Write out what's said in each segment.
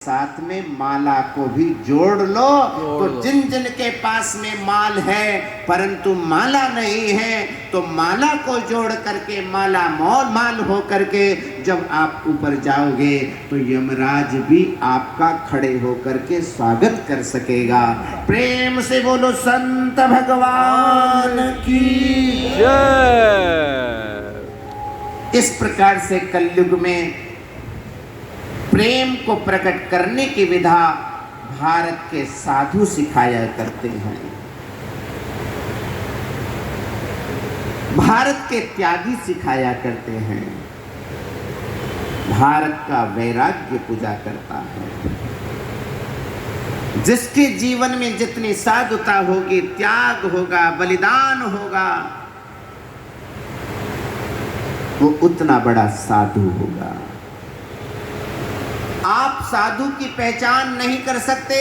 साथ में माला को भी जोड़ लो तो जिन जिन के पास में माल है परंतु माला नहीं है तो माला को जोड़ करके माला माल हो करके जब आप ऊपर जाओगे तो यमराज भी आपका खड़े होकर के स्वागत कर सकेगा। प्रेम से बोलो संत भगवान की जय। इस प्रकार से कलयुग में प्रेम को प्रकट करने की विधा भारत के साधु सिखाया करते हैं। भारत के त्यागी सिखाया करते हैं। भारत का वैराग्य पूजा करता है। जिसके जीवन में जितनी साधुता होगी, त्याग होगा, बलिदान होगा, वो उतना बड़ा साधु होगा। आप साधु की पहचान नहीं कर सकते।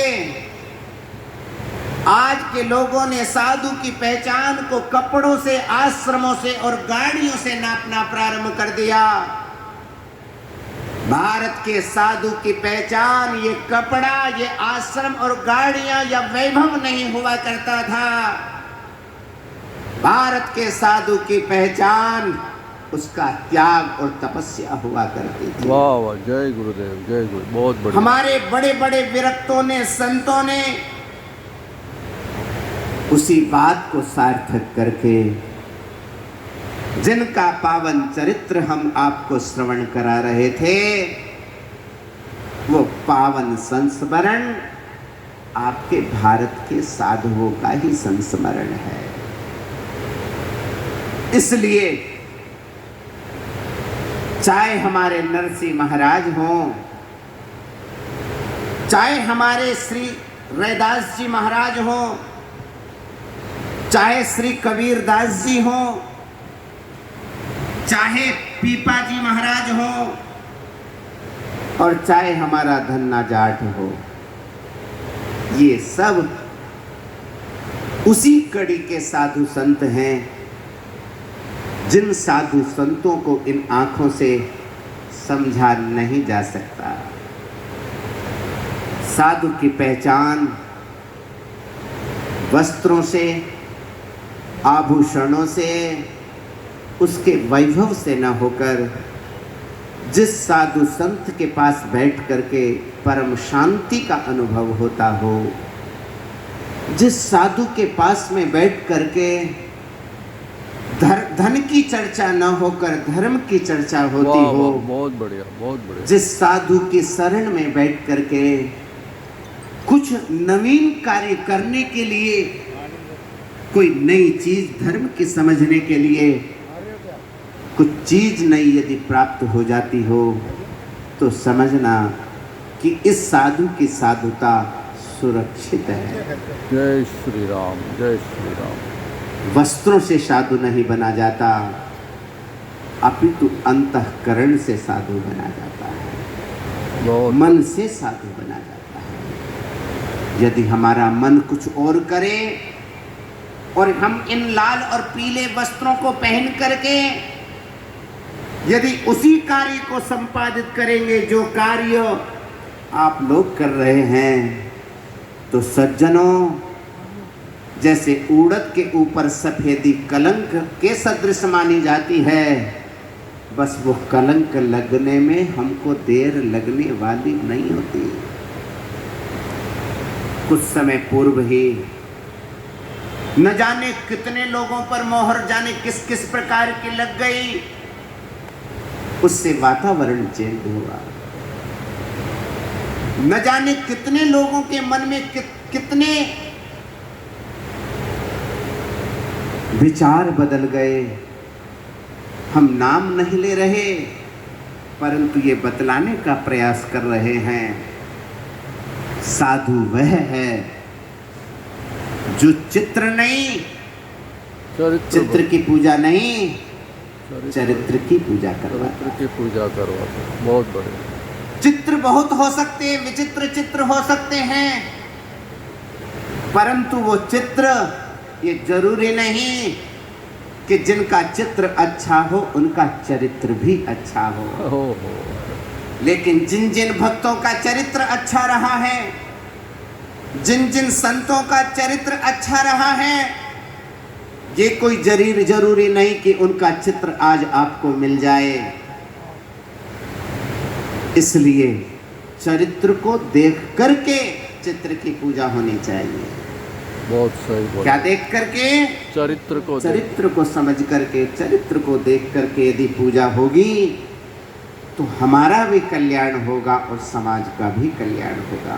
आज के लोगों ने साधु की पहचान को कपड़ों से, आश्रमों से और गाड़ियों से नापना प्रारंभ कर दिया। भारत के साधु की पहचान ये कपड़ा, ये आश्रम और गाड़ियां या वैभव नहीं हुआ करता था। भारत के साधु की पहचान उसका त्याग और तपस्या हुआ करती थी। वाह वाह, जय गुरुदेव, जय गुरु, बहुत बढ़िया। हमारे बड़े बड़े विरक्तों ने, संतों ने उसी बात को सार्थक करके जिनका पावन चरित्र हम आपको श्रवण करा रहे थे, वो पावन संस्मरण आपके भारत के साधुओं का ही संस्मरण है। इसलिए चाहे हमारे नरसिंह महाराज हों, चाहे हमारे श्री रैदास जी महाराज हों, चाहे श्री कबीरदास जी हों, चाहे पीपा जी महाराज हों और चाहे हमारा धन्ना जाट हो, ये सब उसी कड़ी के साधु संत हैं। जिन साधु संतों को इन आंखों से समझा नहीं जा सकता। साधु की पहचान वस्त्रों से, आभूषणों से, उसके वैभव से न होकर जिस साधु संत के पास बैठ करके परम शांति का अनुभव होता हो, जिस साधु के पास में बैठ करके धन की चर्चा न होकर धर्म की चर्चा होती हो, बहुत बढ़िया, बहुत बढ़िया। जिस साधु की शरण में बैठ करके कुछ नवीन कार्य करने के लिए, कोई नई चीज धर्म की समझने के लिए कुछ चीज नई यदि प्राप्त हो जाती हो तो समझना कि इस साधु की साधुता सुरक्षित है। जय श्री राम, जय श्री राम। वस्त्रों से साधु नहीं बना जाता, अपितु अंतःकरण से साधु बना जाता है, मन से साधु बना जाता है। यदि हमारा मन कुछ और करे और हम इन लाल और पीले वस्त्रों को पहन करके यदि उसी कार्य को संपादित करेंगे जो कार्य आप लोग कर रहे हैं, तो सज्जनों, जैसे उड़द के ऊपर सफेदी कलंक के सदृश मानी जाती है, बस वो कलंक लगने में हमको देर लगने वाली नहीं होती। कुछ समय पूर्व ही न जाने कितने लोगों पर मोहर जाने किस किस प्रकार की लग गई, उससे वातावरण चेंज हुआ। न जाने कितने लोगों के मन में कितने विचार बदल गए। हम नाम नहीं ले रहे, परंतु ये बतलाने का प्रयास कर रहे हैं। साधु वह है जो चित्र नहीं, चित्र की पूजा नहीं, चरित्र की पूजा करवाता है। बहुत बढ़िया। चित्र बहुत हो सकते, विचित्र चित्र हो सकते हैं, परंतु वो चित्र ये जरूरी नहीं कि जिनका चित्र अच्छा हो उनका चरित्र भी अच्छा हो। लेकिन जिन जिन भक्तों का चरित्र अच्छा रहा है, जिन जिन संतों का चरित्र अच्छा रहा है, ये कोई जरूरी नहीं कि उनका चित्र आज आपको मिल जाए। इसलिए चरित्र को देख करके चित्र की पूजा होनी चाहिए। बहुत सही बोला। क्या देख करके? चरित्र को समझ करके, चरित्र को देख करके यदि पूजा होगी तो हमारा भी कल्याण होगा और समाज का भी कल्याण होगा।